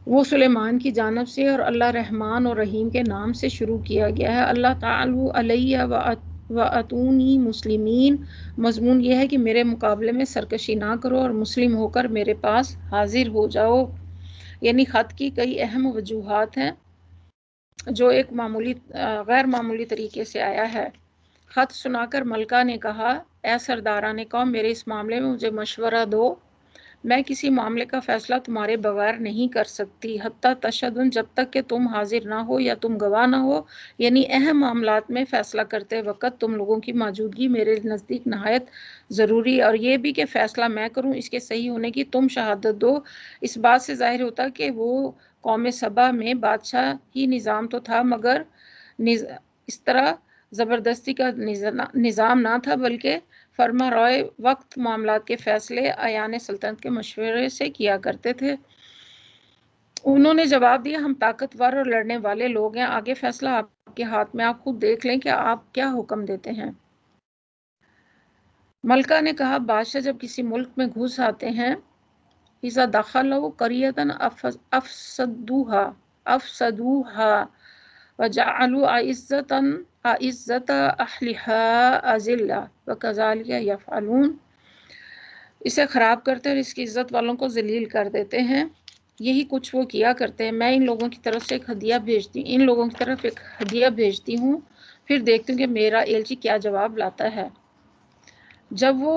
وہ سلیمان کی جانب سے اور اللہ رحمان اور رحیم کے نام سے شروع کیا گیا ہے۔ اللہ تعالی علیہ وَأْتُونِي مسلمین، مضمون یہ ہے کہ میرے مقابلے میں سرکشی نہ کرو اور مسلم ہو کر میرے پاس حاضر ہو جاؤ۔ یعنی خط کی کئی اہم وجوہات ہیں جو ایک غیر معمولی طریقے سے آیا ہے۔ خط سنا کر ملکہ نے کہا اے سرداران قوم، میرے اس معاملے میں مجھے مشورہ دو، میں کسی معاملے کا فیصلہ تمہارے بغیر نہیں کر سکتی، حتیٰ تشہدون، جب تک کہ تم حاضر نہ ہو یا تم گواہ نہ ہو، یعنی اہم معاملات میں فیصلہ کرتے وقت تم لوگوں کی موجودگی میرے نزدیک نہایت ضروری، اور یہ بھی کہ فیصلہ میں کروں اس کے صحیح ہونے کی تم شہادت دو۔ اس بات سے ظاہر ہوتا کہ وہ قوم سبا میں بادشاہ ہی نظام تو تھا، مگر اس طرح زبردستی کا نظام نہ تھا، بلکہ فرما روئے وقت معاملات کے فیصلے ایان سلطنت کے مشورے سے کیا کرتے تھے۔ انہوں نے جواب دیا ہم طاقتور اور لڑنے والے لوگ ہیں، آگے فیصلہ آپ کے ہاتھ میں، آپ خود دیکھ لیں کہ آپ کیا حکم دیتے ہیں۔ ملکہ نے کہا بادشاہ جب کسی ملک میں گھس آتے ہیں اذا دخلوا قریۃ افسدوها وجعلوا عزت اہلها اذلہ وکذالک یفعلون، اسے خراب کرتے اور اس کی عزت والوں کو ذلیل کر دیتے ہیں، یہی کچھ وہ کیا کرتے ہیں۔ میں ان لوگوں کی طرف ایک ہدیہ بھیجتی ہوں، پھر دیکھتی ہوں کہ میرا ایلچی کیا جواب لاتا ہے۔ جب وہ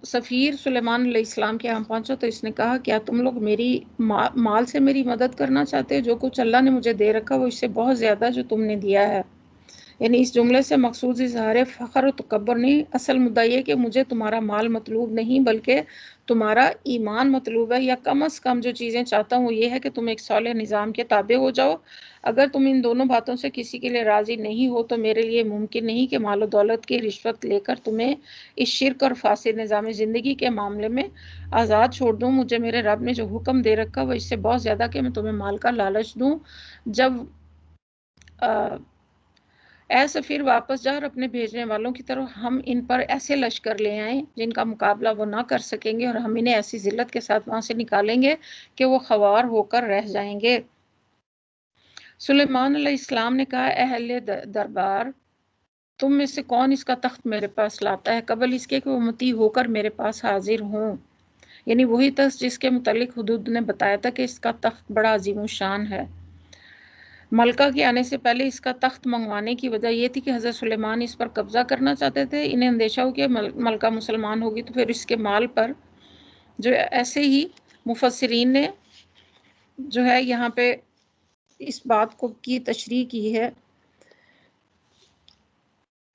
سفیر سلیمان علیہ السلام کے یہاں پہنچا تو اس نے کہا کیا تم لوگ میری مال سے میری مدد کرنا چاہتے ہو؟ جو کچھ اللہ نے مجھے دے رکھا وہ اس سے بہت زیادہ جو تم نے دیا ہے۔ یعنی اس جملے سے مقصود اظہار فخر و تکبر نہیں، اصل مدعا یہ کہ مجھے تمہارا مال مطلوب نہیں بلکہ تمہارا ایمان مطلوب ہے، یا کم از کم جو چیزیں چاہتا ہوں وہ یہ ہے کہ تم ایک صالح نظام کے تابع ہو جاؤ۔ اگر تم ان دونوں باتوں سے کسی کے لیے راضی نہیں ہو تو میرے لیے ممکن نہیں کہ مال و دولت کی رشوت لے کر تمہیں اس شرک اور فاسد نظام زندگی کے معاملے میں آزاد چھوڑ دوں۔ مجھے میرے رب نے جو حکم دے رکھا وہ اس سے بہت زیادہ کہ میں تمہیں مال کا لالچ دوں۔ جب اے سفیر واپس جا اور اپنے بھیجنے والوں کی طرف ہم ان پر ایسے لشکر لے آئیں جن کا مقابلہ وہ نہ کر سکیں گے، اور ہم انہیں ایسی ذلت کے ساتھ وہاں سے نکالیں گے کہ وہ خوار ہو کر رہ جائیں گے۔ سلیمان علیہ السلام نے کہا اہل دربار، تم میں سے کون اس کا تخت میرے پاس لاتا ہے قبل اس کے کہ وہ مطیع ہو کر میرے پاس حاضر ہوں؟ یعنی وہی تخت جس کے متعلق حدود نے بتایا تھا کہ اس کا تخت بڑا عظیم الشان ہے۔ ملکہ کے آنے سے پہلے اس کا تخت منگوانے کی وجہ یہ تھی کہ حضرت سلیمان اس پر قبضہ کرنا چاہتے تھے۔ انہیں اندیشہ ہو کہ ملکہ مسلمان ہوگی تو پھر اس کے مال پر جو ایسے ہی مفسرین نے جو ہے یہاں پہ اس بات کو کی تشریح کی ہے،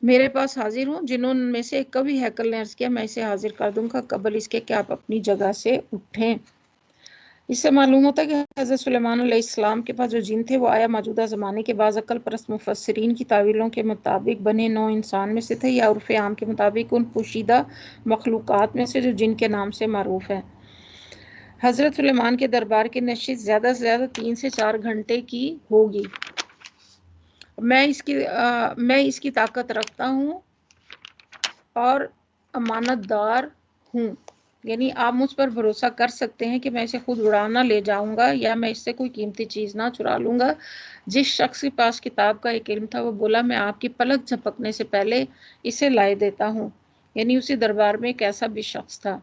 میرے پاس حاضر ہوں، جنہوں میں سے ایک کبھی ہیکل نے عرض کیا میں اسے حاضر کر دوں گا قبل اس کے کہ آپ اپنی جگہ سے اٹھیں۔ اس سے معلوم ہوتا ہے کہ حضرت سلیمان علیہ السلام کے پاس جو جن تھے وہ آیا موجودہ زمانے کے بعض عقل پرست مفسرین کی تعویلوں کے مطابق بنے نوع انسان میں سے تھے، یا عرف عام کے مطابق ان پوشیدہ مخلوقات میں سے جو جن کے نام سے معروف ہیں۔ حضرت سلیمان کے دربار کی نشست زیادہ سے زیادہ 3 سے 4 گھنٹے کی ہوگی۔ میں اس کی طاقت رکھتا ہوں اور امانت دار ہوں، یعنی آپ مجھ پر بھروسہ کر سکتے ہیں کہ میں اسے خود اڑانا لے جاؤں گا یا میں اس سے کوئی قیمتی چیز نہ چرا لوں گا۔ جس شخص کے پاس کتاب کا ایک علم تھا وہ بولا میں آپ کی پلک جھپکنے سے پہلے اسے لائے دیتا ہوں، یعنی اسی دربار میں ایک ایسا بھی شخص تھا۔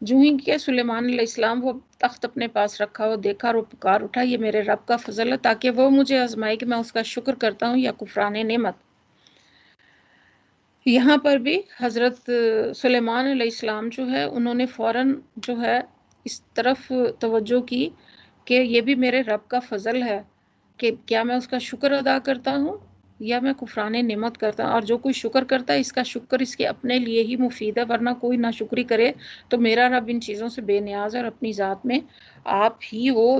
جو ہی کہ سلیمان علیہ السلام وہ تخت اپنے پاس رکھا وہ دیکھا اور وہ پکار اٹھا یہ میرے رب کا فضل ہے تاکہ وہ مجھے آزمائے کہ میں اس کا شکر کرتا ہوں یا کفران نعمت۔ یہاں پر بھی حضرت سلیمان علیہ السلام جو ہے انہوں نے فوراً جو ہے اس طرف توجہ کی کہ یہ بھی میرے رب کا فضل ہے کہ کیا میں اس کا شکر ادا کرتا ہوں یا میں کفران نعمت کرتا ہوں، اور جو کوئی شکر کرتا ہے اس کا شکر اس کے اپنے لیے ہی مفید ہے، ورنہ کوئی ناشکری کرے تو میرا رب ان چیزوں سے بے نیاز ہے اور اپنی ذات میں آپ ہی وہ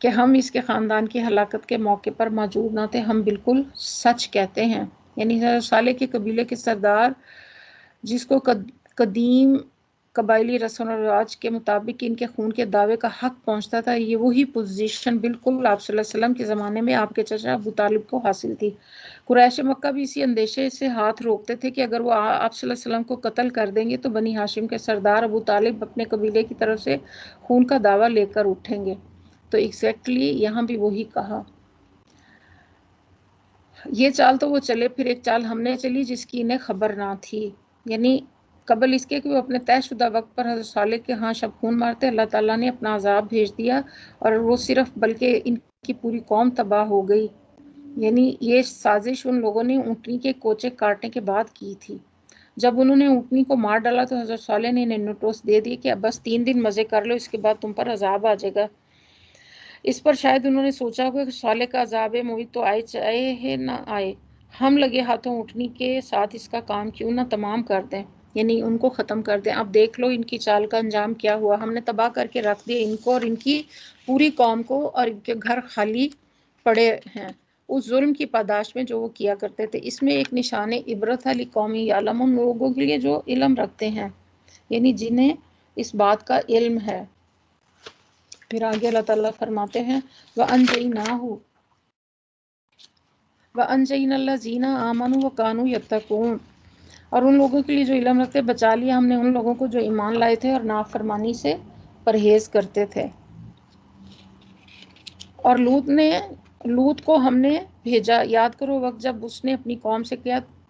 کہ ہم اس کے خاندان کی ہلاکت کے موقع پر موجود نہ تھے، ہم بالکل سچ کہتے ہیں۔ یعنی حضرت صالح کے قبیلے کے سردار، جس کو قدیم قبائلی رسم و رواج کے مطابق ان کے خون کے دعوے کا حق پہنچتا تھا، یہ وہی پوزیشن بالکل آپ صلی اللہ علیہ وسلم کے زمانے میں آپ کے چچا ابو طالب کو حاصل تھی۔ قریش مکہ بھی اسی اندیشے سے ہاتھ روکتے تھے کہ اگر وہ آپ صلی اللہ علیہ وسلم کو قتل کر دیں گے تو بنی ہاشم کے سردار ابو طالب اپنے قبیلے کی طرف سے خون کا دعویٰ لے کر اٹھیں گے۔ تو ایگزیکٹلی یہاں بھی وہی کہا۔ یہ چال تو وہ چلے، پھر ایک چال ہم نے چلی جس کی انہیں خبر نہ تھی، یعنی قبل اس کے کہ وہ اپنے طے شدہ وقت پر حضرت صالح کے ہاں شب خون مارتے، اللہ تعالیٰ نے اپنا عذاب بھیج دیا اور وہ صرف بلکہ ان کی پوری قوم تباہ ہو گئی۔ یعنی یہ سازش ان لوگوں نے اونٹنی کے کوچے کاٹنے کے بعد کی تھی۔ جب انہوں نے اونٹنی کو مار ڈالا تو حضرت صالح نے انہیں نوٹس دے دی کہ اب بس 3 دن مزے کر لو، اس کے بعد تم پر عذاب آ جائے گا۔ اس پر شاید انہوں نے سوچا ہوگا کہ صالح کا عذاب مہید تو آئے چاہے ہے نہ آئے، ہم لگے ہاتھوں اونٹنی کے ساتھ اس کا کام کیوں نہ تمام کر دیں، یعنی ان کو ختم کر دیں۔ اب دیکھ لو ان کی چال کا انجام کیا ہوا، ہم نے تباہ کر کے رکھ دیا ان کو اور ان کی پوری قوم کو، اور ان کے گھر خالی پڑے ہیں اس ظلم کی پاداش میں جو وہ کیا کرتے تھے۔ اس میں ایک نشان عبرت ہے لقومی یعلمون، ان لوگوں کے لیے جو علم رکھتے ہیں، یعنی جنہیں اس بات کا علم ہے۔ پھر آگے اللہ تعالیٰ فرماتے ہیں وَأَنجَيْنَاهُ وَأَنجَيْنَا الَّذِينَ آمَنُوا وَكَانُوا يَتَّقُونَ، اور ان لوگوں کے لیے جو علم رکھتے بچا لیا ہم نے ان لوگوں کو جو ایمان لائے تھے اور نافرمانی سے پرہیز کرتے تھے۔ اور لوط کو ہم نے بھیجا، یاد کرو وقت جب اس نے اپنی قوم سے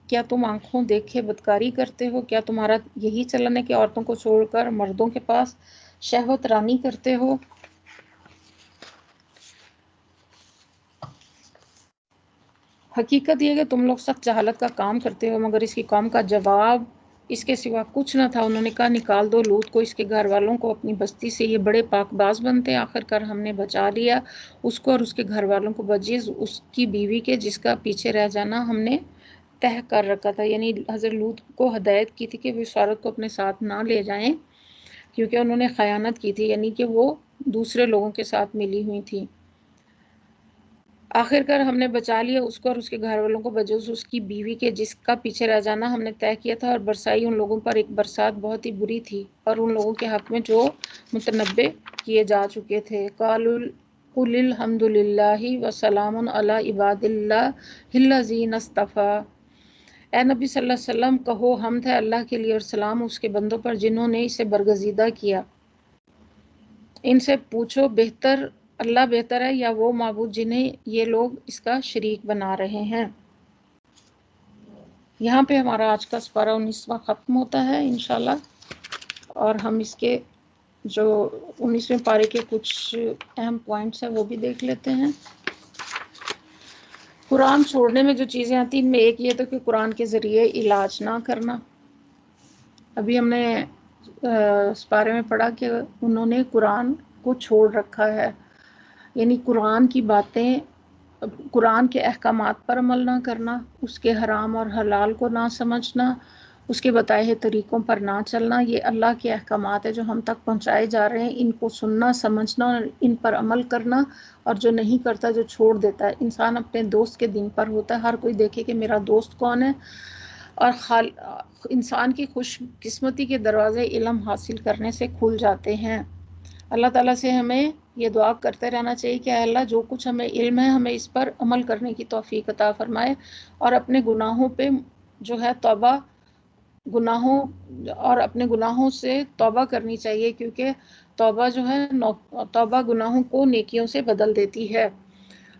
کیا تم آنکھوں دیکھے بدکاری کرتے ہو؟ کیا تمہارا یہی چلن ہے کہ عورتوں کو چھوڑ کر مردوں کے پاس شہوت رانی کرتے ہو؟ حقیقت یہ کہ تم لوگ سخت جہالت کا کام کرتے ہو۔ مگر اس کی قوم کا جواب اس کے سوا کچھ نہ تھا، انہوں نے کہا نکال دو لوط کو اس کے گھر والوں کو اپنی بستی سے، یہ بڑے پاک باز بنتے ہیں۔ آخر کار ہم نے بچا لیا اس کو اور اس کے گھر والوں کو بجز اس کی بیوی کے جس کا پیچھے رہ جانا ہم نے طے کر رکھا تھا۔ یعنی حضرت لوط کو ہدایت کی تھی کہ وہ اس عورت کو اپنے ساتھ نہ لے جائیں کیونکہ انہوں نے خیانت کی تھی، یعنی کہ وہ دوسرے لوگوں کے ساتھ ملی ہوئی تھی۔ آخر کار ہم نے بچا لیا اس کو اور اس کے گھر والوں کو بجز اس کی بیوی کے جس کا پیچھے رہ جانا ہم نے طے کیا تھا، اور برسائی ان لوگوں پر ایک برسات بہت ہی بری تھی اور ان لوگوں کے حق میں جو متنبع کیے جا چکے تھے۔ قُلِ الْحَمْدُ لِلَّهِ وَسَلَامٌ عَلَىٰ عِبَادِ اللَّهِ الَّذِينَ اصْطَفَىٰ، اے نبی صلی اللہ علیہ وسلم کہو حمد ہے اللہ کے لیے اور سلام اس کے بندوں پر جنہوں نے اسے برگزیدہ کیا۔ ان سے پوچھو اللہ بہتر ہے یا وہ معبود جنہیں یہ لوگ اس کا شریک بنا رہے ہیں۔ یہاں پہ ہمارا آج کا سپارہ 19واں ختم ہوتا ہے انشاءاللہ، اور ہم اس کے جو 19ویں پارے کے کچھ اہم پوائنٹس ہیں وہ بھی دیکھ لیتے ہیں۔ قرآن چھوڑنے میں جو چیزیں آتی ہیں ان میں ایک یہ تو کہ قرآن کے ذریعے علاج نہ کرنا۔ ابھی ہم نے اس بارے میں پڑھا کہ انہوں نے قرآن کو چھوڑ رکھا ہے، یعنی قرآن کی باتیں، قرآن کے احکامات پر عمل نہ کرنا، اس کے حرام اور حلال کو نہ سمجھنا، اس کے بتائے ہوئے طریقوں پر نہ چلنا، یہ اللہ کے احکامات ہیں جو ہم تک پہنچائے جا رہے ہیں، ان کو سننا سمجھنا اور ان پر عمل کرنا، اور جو نہیں کرتا جو چھوڑ دیتا ہے۔ انسان اپنے دوست کے دین پر ہوتا ہے، ہر کوئی دیکھے کہ میرا دوست کون ہے، اور انسان کی خوش قسمتی کے دروازے علم حاصل کرنے سے کھل جاتے ہیں۔ اللہ تعالیٰ سے ہمیں یہ دعا کرتے رہنا چاہیے کہ اے اللہ جو کچھ ہمیں علم ہے ہمیں اس پر عمل کرنے کی توفیق عطا فرمائے، اور اپنے گناہوں پہ جو ہے اپنے گناہوں سے توبہ کرنی چاہیے، کیونکہ توبہ گناہوں کو نیکیوں سے بدل دیتی ہے،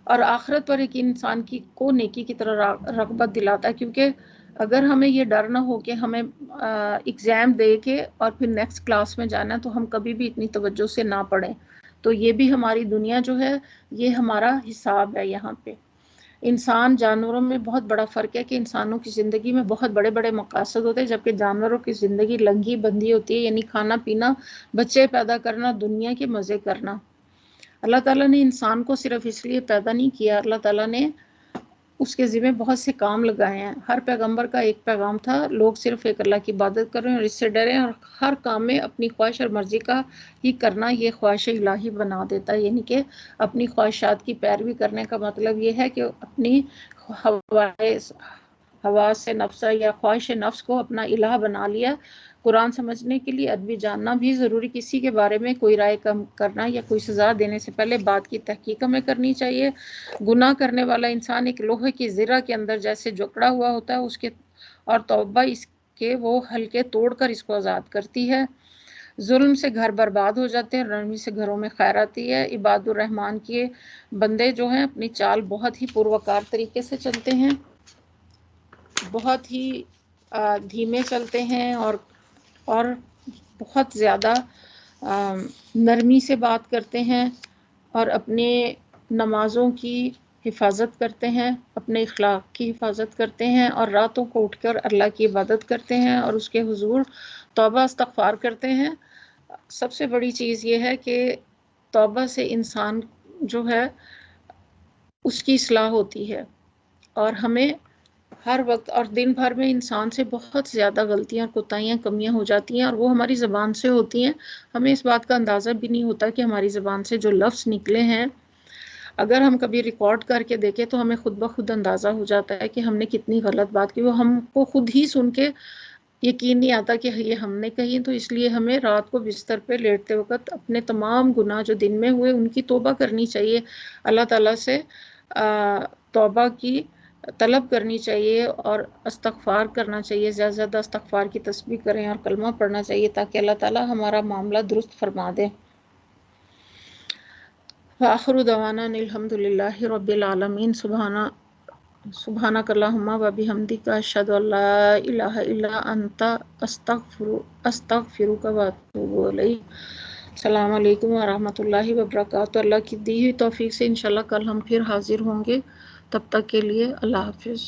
اور آخرت پر ایک انسان کو نیکی کی طرح رغبت دلاتا ہے۔ کیونکہ اگر ہمیں یہ ڈر نہ ہو کہ ہمیں ایگزام دے کے اور پھر نیکسٹ کلاس میں جانا ہے تو ہم کبھی بھی اتنی توجہ سے نہ پڑھیں، تو یہ بھی ہماری دنیا جو ہے یہ ہمارا حساب ہے۔ یہاں پہ انسان جانوروں میں بہت بڑا فرق ہے کہ انسانوں کی زندگی میں بہت بڑے بڑے مقاصد ہوتے ہیں، جبکہ جانوروں کی زندگی لنگھی بندھی ہوتی ہے، یعنی کھانا پینا، بچے پیدا کرنا، دنیا کے مزے کرنا۔ اللہ تعالیٰ نے انسان کو صرف اس لیے پیدا نہیں کیا، اللہ تعالیٰ نے اس کے ذمہ بہت سے کام لگائے ہیں. ہر پیغمبر کا ایک پیغام تھا، لوگ صرف ایک اللہ کی عبادت کریں اور اس سے ڈریں، اور ہر کام میں اپنی خواہش اور مرضی کا ہی کرنا یہ خواہش الہی بنا دیتا ہے. یعنی کہ اپنی خواہشات کی پیروی کرنے کا مطلب یہ ہے کہ اپنی حواس سے نفسہ یا خواہش نفس کو اپنا الہ بنا لیا. قرآن سمجھنے کے لیے عربی جاننا بھی ضروری. کسی کے بارے میں کوئی رائے کم کرنا یا کوئی سزا دینے سے پہلے بات کی تحقیق ہمیں کرنی چاہیے. گناہ کرنے والا انسان ایک لوہے کی زرہ کے اندر جیسے جکڑا ہوا ہوتا ہے، اس کے اور توبہ اس کے وہ حلقے توڑ کر اس کو آزاد کرتی ہے. ظلم سے گھر برباد ہو جاتے ہیں، نرمی سے گھروں میں خیر آتی ہے. عباد الرحمن کے بندے جو ہیں اپنی چال بہت ہی پروکار طریقے سے چلتے ہیں، بہت ہی دھیمے چلتے ہیں اور بہت زیادہ نرمی سے بات کرتے ہیں، اور اپنے نمازوں کی حفاظت کرتے ہیں، اپنے اخلاق کی حفاظت کرتے ہیں، اور راتوں کو اٹھ کر اللہ کی عبادت کرتے ہیں اور اس کے حضور توبہ استغفار کرتے ہیں. سب سے بڑی چیز یہ ہے کہ توبہ سے انسان جو ہے اس کی اصلاح ہوتی ہے. اور ہمیں ہر وقت اور دن بھر میں انسان سے بہت زیادہ غلطیاں، کوتاہیاں، کمیاں ہو جاتی ہیں، اور وہ ہماری زبان سے ہوتی ہیں. ہمیں اس بات کا اندازہ بھی نہیں ہوتا کہ ہماری زبان سے جو لفظ نکلے ہیں، اگر ہم کبھی ریکارڈ کر کے دیکھیں تو ہمیں خود بخود اندازہ ہو جاتا ہے کہ ہم نے کتنی غلط بات کی. وہ ہم کو خود ہی سن کے یقین نہیں آتا کہ یہ ہم نے کہی. تو اس لیے ہمیں رات کو بستر پہ لیٹتے وقت اپنے تمام گناہ جو دن میں ہوئے ان کی توبہ کرنی چاہیے، اللہ تعالیٰ سے توبہ کی طلب کرنی چاہیے اور استغفار کرنا چاہیے. زیادہ زیادہ استغفار کی تسبیح کریں اور کلمہ پڑھنا چاہیے تاکہ اللہ تعالیٰ ہمارا معاملہ درست فرما دے. وآخر دعوانا الحمد للہ رب العالمین. سبحانک اللہم و بحمدک اشہد ان لا الہ الا انت استغفرک و اتوب الیک. السلام علیکم ورحمۃ اللہ وبرکاتہ. اللہ کی دی ہوئی توفیق سے انشاءاللہ کل ہم پھر حاضر ہوں گے. تب تک کے لیے اللہ حافظ.